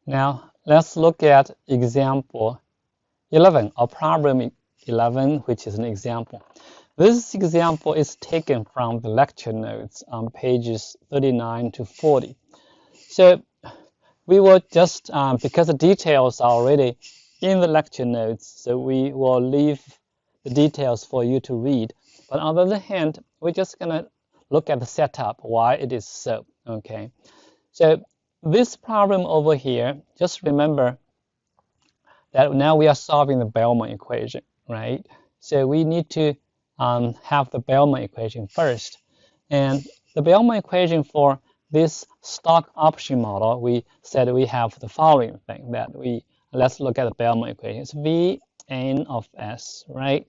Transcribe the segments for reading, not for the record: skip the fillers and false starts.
Now, let's look at example 11, or problem 11, which is an example. This example is taken from the lecture notes on pages 39 to 40. So we will just, because the details are already in the lecture notes, so we will leave the details for you to read. But on the other hand, we're just going to look at the setup, why it is so, okay? So this problem over here, just remember that now we are solving the Bellman equation, right? So we need to have the Bellman equation first. And the Bellman equation for this stock option model, we said we have the following thing that let's look at the Bellman equation. It's Vn of S, right?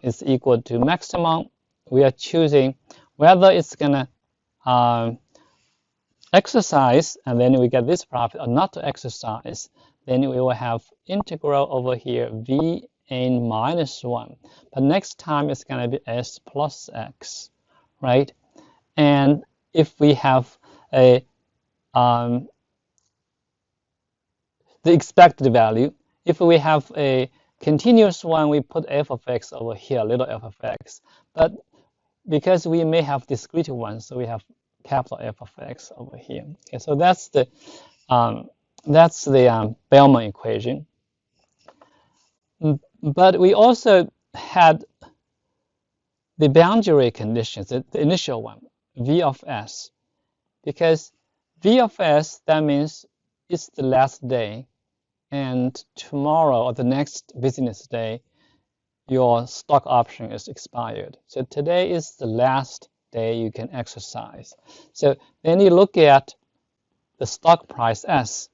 Is equal to maximum. We are choosing whether it's gonna exercise, and then we get this profit, or not to exercise. Then we will have integral over here, Vn minus 1. But next time it's going to be S plus X, right? And if we have a the expected value, if we have a continuous one, we put f of x over here, little f of x. But because we may have discrete ones, so we have capital F of x over here. Okay, so that's the Bellman equation. But we also had the boundary conditions, the initial one, V of S. Because V of S, that means it's the last day, and tomorrow or the next business day, your stock option is expired. So today is the last day you can exercise. So then you look at the stock price S.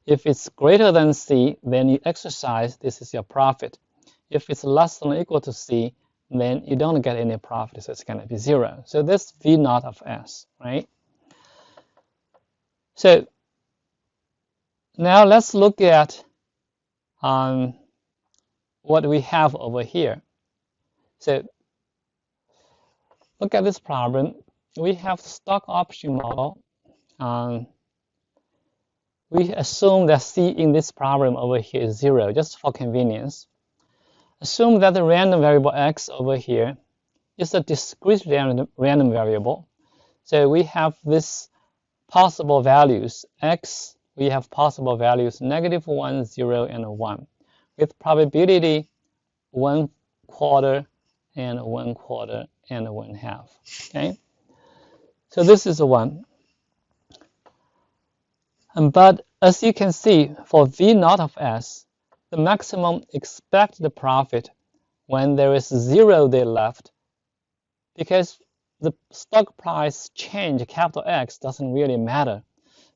If it's greater than C, then you exercise, this is your profit. If it's less than or equal to C, then you don't get any profit, so it's going to be 0. So this V naught of S, right? So now let's look at what we have over here. So look at this problem. We have the stock option model. We assume that C in this problem over here is 0, just for convenience. Assume that the random variable X over here is a discrete random variable. So we have this possible values. X, we have possible values -1, 0, and 1, with probability 1/4 and 1/4 and 1/2. Okay, so this is 1. But as you can see, for V naught of S, the maximum expected profit when there is 0 day left, because the stock price change, capital X, doesn't really matter.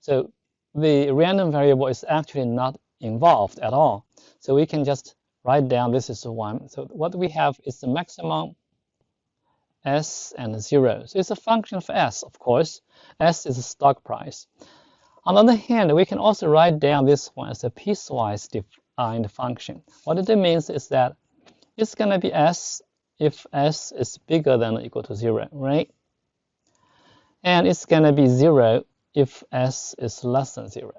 So the random variable is actually not involved at all. So we can just write down this is 1. So what we have is the maximum S and 0. So it's a function of S, of course. S is the stock price. On the other hand, we can also write down this one as a piecewise defined function. What it means is that it's going to be S if S is bigger than or equal to 0, right? And it's going to be 0 if S is less than 0.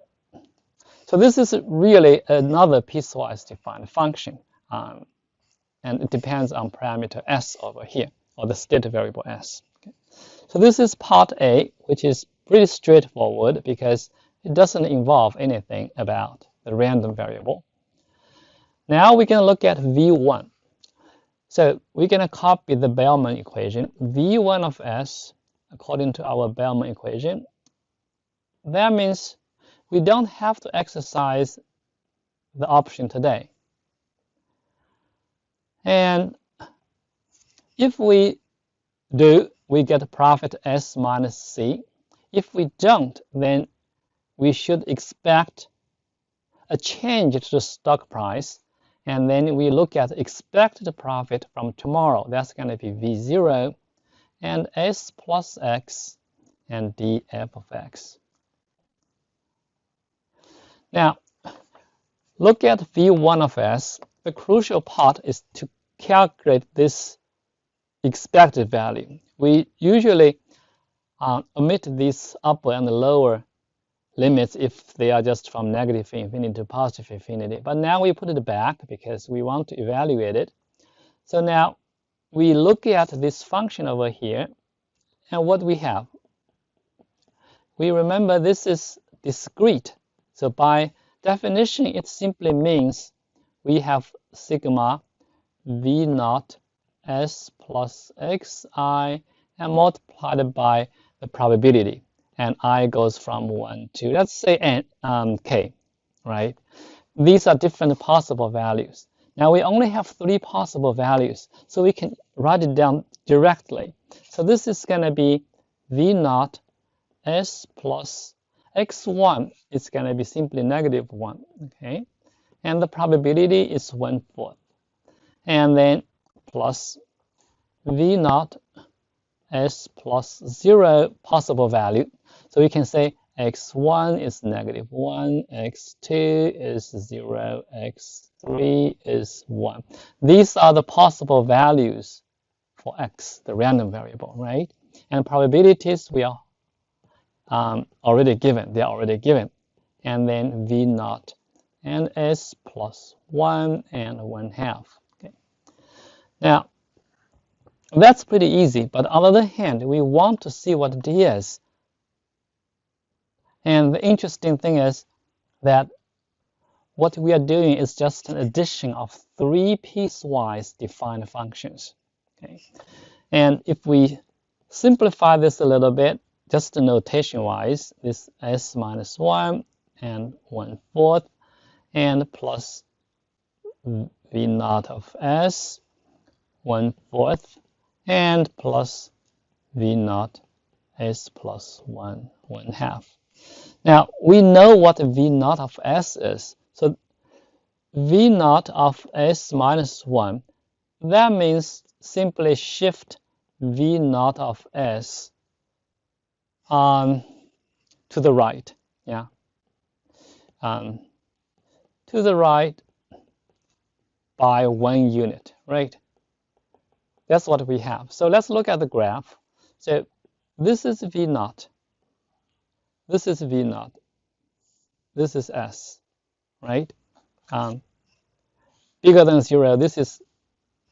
So this is really another piecewise defined function. And it depends on parameter S over here, or the state variable S. Okay. So this is part A, which is pretty straightforward because it doesn't involve anything about the random variable. Now we're going to look at V1. So we're going to copy the Bellman equation. V1 of S, according to our Bellman equation, that means we don't have to exercise the option today. And if we do, we get profit S minus C. If we don't, then we should expect a change to the stock price, and then we look at expected profit from tomorrow. That's going to be V0 and S plus X and df of X. Now, look at V1 of S. The crucial part is to calculate this expected value. We usually omit this upper and lower limits if they are just from negative infinity to positive infinity. But now we put it back because we want to evaluate it. So now we look at this function over here, and what we have. We remember this is discrete. So by definition, it simply means we have sigma v naught s plus xi and multiplied by the probability. And I goes from 1 to, let's say, k, right? These are different possible values. Now we only have 3 possible values, so we can write it down directly. So this is going to be v naught s plus x1 is going to be simply -1, okay? And the probability is 1/4. And then plus v naught s plus 0 possible value. So we can say x1 is -1, x2 is 0, x3 is 1. These are the possible values for x, the random variable, right? And probabilities we are already given. They are already given. And then v naught and s plus 1 and 1/2. Okay. Now, that's pretty easy, but on the other hand, we want to see what it is. And the interesting thing is that what we are doing is just an addition of 3 piecewise defined functions. Okay. And if we simplify this a little bit, just notation-wise, this s minus 1 and 1/4 and plus v naught of s 1/4 and plus v naught s plus 1 1/2. Now we know what v naught of s is. So v naught of s minus 1, that means simply shift v naught of s to the right, yeah, to the right by 1 unit, right? That's what we have. So let's look at the graph. So this is v naught. This is v naught. This is s, right? Bigger than 0. This is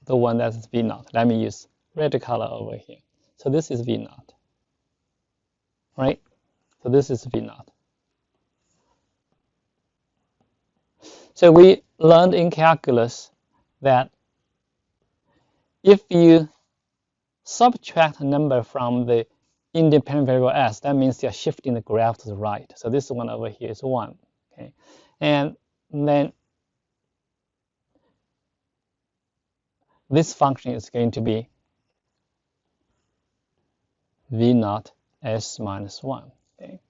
the one that is v naught. Let me use red color over here. So this is v naught, right? So this is v naught. So we learned in calculus that if you subtract a number from the independent variable s, that means you're shifting the graph to the right. So this one over here is 1. Okay, and then this function is going to be v naught s minus 1. Okay,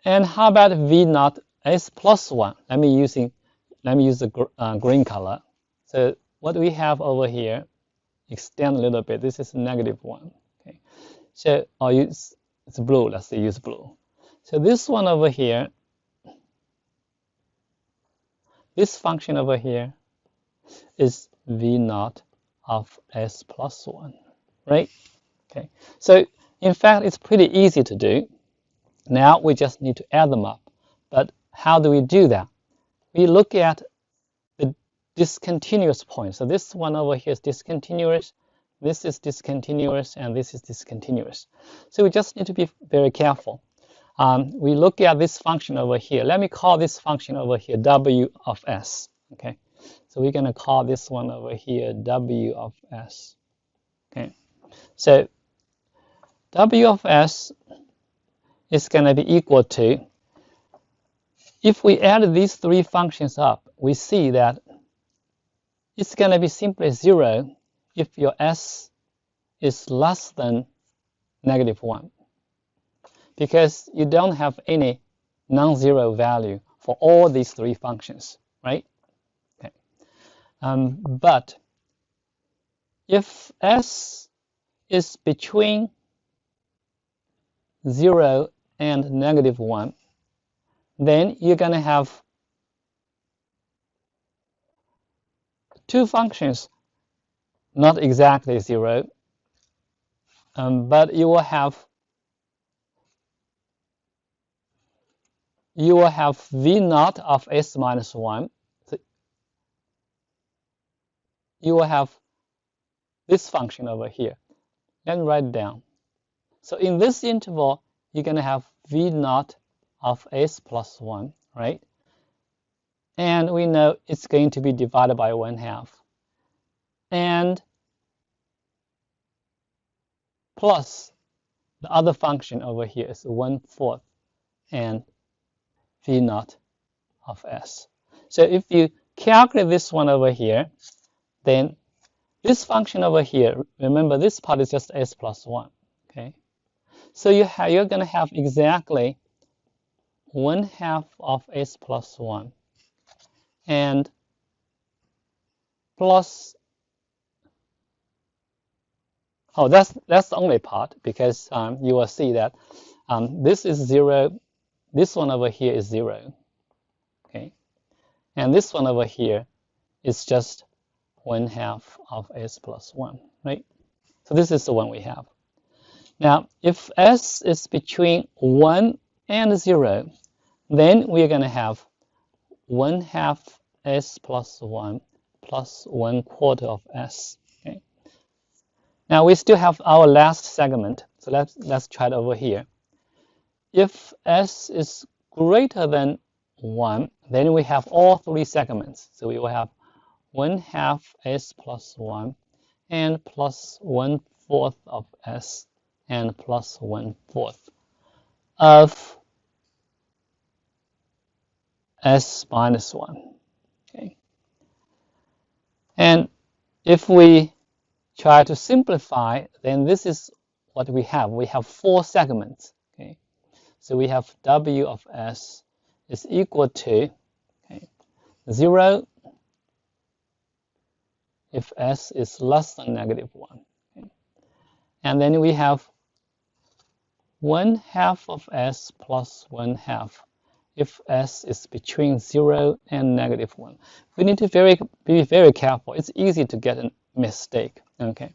and how about v naught s plus 1? Let me use the green color. So what we have over here, extend a little bit. This is -1. Okay, so it's blue. Let's use blue. So this one over here, this function over here is v naught of s plus 1, right? Okay, so in fact, it's pretty easy to do. Now we just need to add them up. But how do we do that? We look at the discontinuous point. So this one over here is discontinuous, this is discontinuous, and this is discontinuous. So we just need to be very careful. We look at this function over here. Let me call this function over here w of s. Okay, so we're going to call this one over here w of s. Okay, so w of s is going to be equal to, if we add these 3 functions up, we see that it's going to be simply 0 if your s is less than -1, because you don't have any non-zero value for all these 3 functions, right? Okay. But if s is between 0 and -1, then you're going to have 2 functions, not exactly 0, but you will have you will have v naught of s minus 1. So you will have this function over here. Let me write it down. So in this interval, you're going to have v naught of s plus 1, right? And we know it's going to be divided by 1/2. And plus the other function over here is 1/4 and v naught of s. So if you calculate this one over here, then this function over here, remember this part is just s plus 1, okay? So you're going to have exactly 1/2 of s plus 1 and plus, oh, that's the only part, because you will see that this is 0, this one over here is 0, okay? And this one over here is just 1/2 of s plus 1, right? So this is the one we have. Now, if s is between 1 and 0, then we're going to have 1/2 s plus 1 plus 1/4 of s. Okay. Now we still have our last segment, so let's try it over here. If s is greater than 1, then we have all 3 segments. So we will have 1/2 s plus 1 and plus 1/4 of s and plus 1/4 of s minus 1. Okay. And if we try to simplify, then this is what we have. We have 4 segments. Okay. So we have w of s is equal to 0 if s is less than -1. Okay. And then we have 1/2 of s plus 1/2 if s is between 0 and -1. We need to be very careful. It's easy to get a mistake. Okay.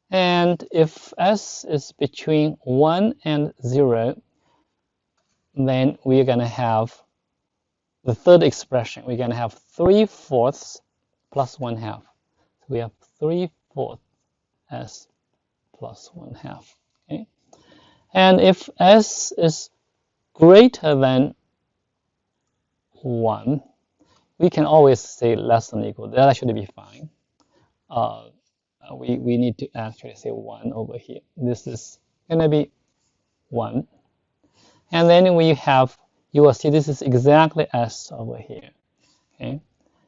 And if s is between 1 and 0, then we're going to have the third expression. We're going to have 3/4 plus 1/2. So we have 3/4 s plus 1/2. Okay. And if s is greater than 1, we can always say less than or equal. That should be fine. We need to actually say 1 over here. This is going to be 1. And then we have, you will see this is exactly s over here. Okay.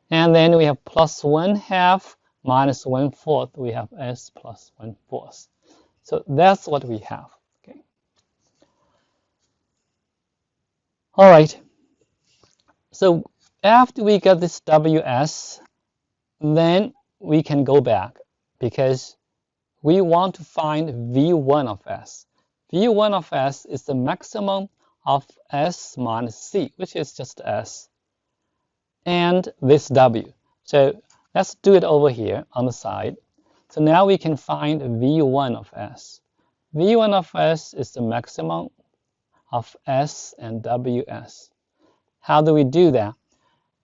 And then we have plus 1/2 minus 1/4. We have s plus 1/4. So that's what we have. Okay. All right. So after we get this ws, then we can go back, because we want to find v1 of s. v1 of s is the maximum of s minus c, which is just s, and this w. So let's do it over here on the side. So now we can find v1 of s. v1 of s is the maximum of s and ws. How do we do that?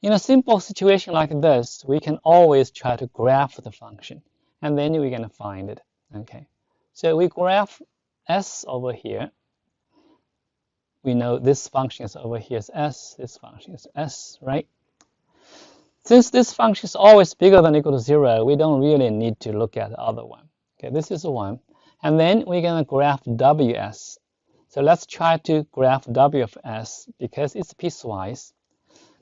In a simple situation like this, we can always try to graph the function, and then we're going to find it. Okay. So we graph s over here. We know this function is over here is s, this function is s, right? Since this function is always bigger than or equal to 0, we don't really need to look at the other one. Okay, this is 1. And then we're going to graph ws. So let's try to graph w of s, because it's piecewise.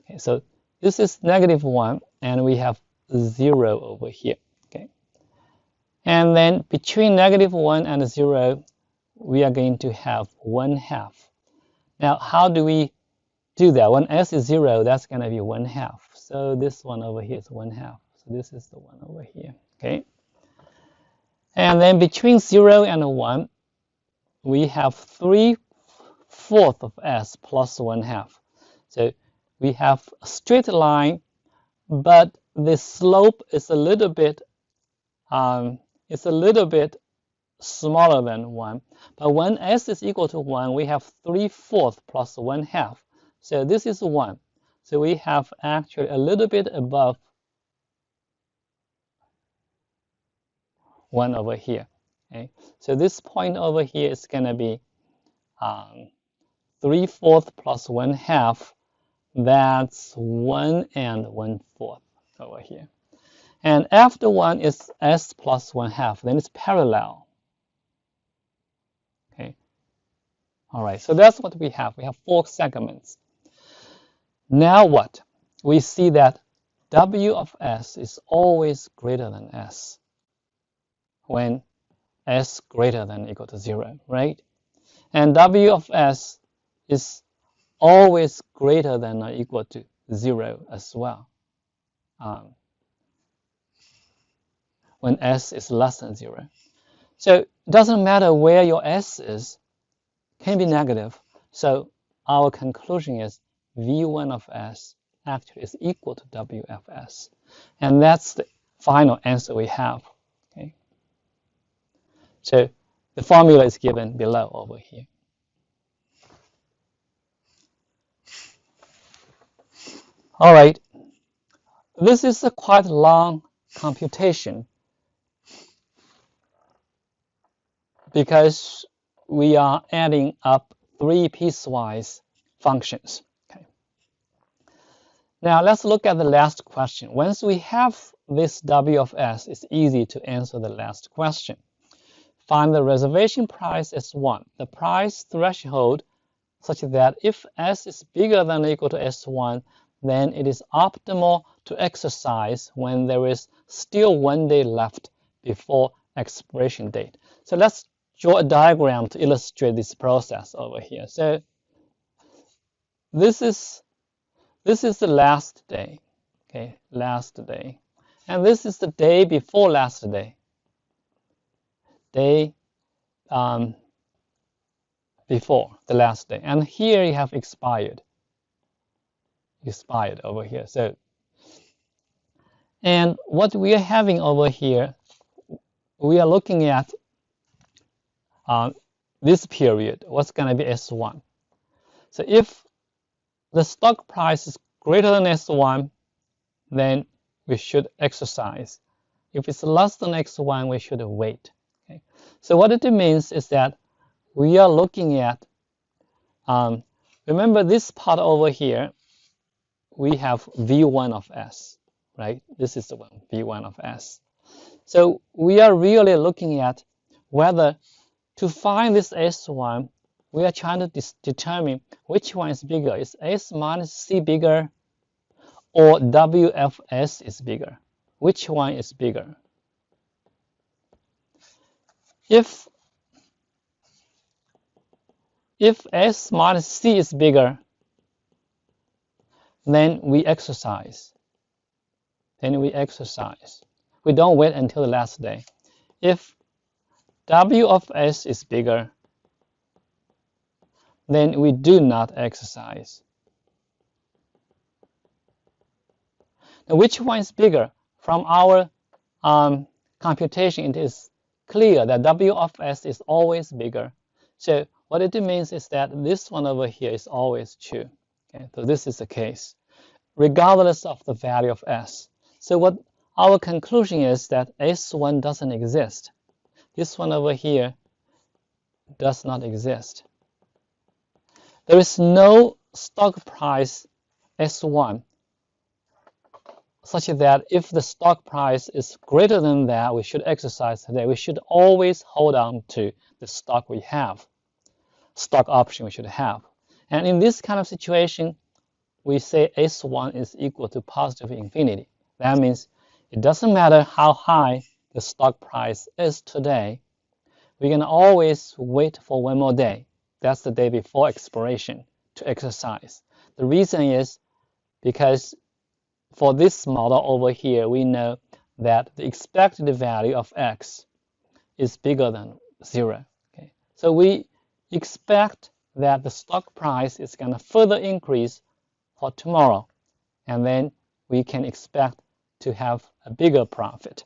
Okay, so this is -1, and we have 0 over here. Okay, and then between -1 and 0, we are going to have 1/2. Now, how do we do that? When s is 0, that's going to be 1/2. So this one over here is 1/2. So this is the one over here. Okay, and then between 0 and 1, we have 3/4 of s plus 1/2. So we have a straight line, but the slope is a little bit smaller than 1. But when s is equal to 1, we have 3/4 plus 1/2. So this is 1. So we have actually a little bit above 1 over here. Okay? So this point over here is going to be 3/4 plus 1/2. That's 1 and 1/4 over here. And after 1 is s plus 1/2. Then it's parallel. Okay. All right. So that's what we have. We have 4 segments. Now what? We see that w of s is always greater than s when s greater than or equal to 0, right? And w of s is always greater than or equal to 0 as well when s is less than 0. So it doesn't matter where your s is, can be negative. So our conclusion is v1 of s actually is equal to w of s. And that's the final answer we have. Okay. So the formula is given below over here. All right. This is a quite long computation because we are adding up 3 piecewise functions. Okay. Now let's look at the last question. Once we have this w of s, it's easy to answer the last question. Find the reservation price as 1, the price threshold such that if s is bigger than or equal to s1, then it is optimal to exercise when there is still 1 day left before expiration date. So let's draw a diagram to illustrate this process over here. So this is the last day, okay, last day. And this is the day before last day, before the last day. And here you have expired over here. So, and what we are having over here, we are looking at this period, what's going to be S1. So if the stock price is greater than S1, then we should exercise. If it's less than X1, we should wait. Okay? So what it means is that we are looking at, remember this part over here, we have V1 of S, right? This is the one, V1 of S. So we are really looking at whether to find this S1, we are trying to determine which one is bigger. Is S minus C bigger or WFS is bigger? Which one is bigger? If S minus C is bigger, then we exercise. We don't wait until the last day. If W of S is bigger, then we do not exercise. Now, which one is bigger? From our computation, it is clear that W of S is always bigger. So what it means is that this one over here is always true. Okay, so this is the case, regardless of the value of S. So what our conclusion is that S1 doesn't exist. This one over here does not exist. There is no stock price S1 such that if the stock price is greater than that, we should exercise today. We should always hold on to the stock we have, stock option we should have. And in this kind of situation, we say S1 is equal to positive infinity. That means it doesn't matter how high the stock price is today, we can always wait for 1 more day. That's the day before expiration to exercise. The reason is because for this model over here, we know that the expected value of X is bigger than 0. Okay? So we expect that the stock price is going to further increase for tomorrow, and then we can expect to have a bigger profit.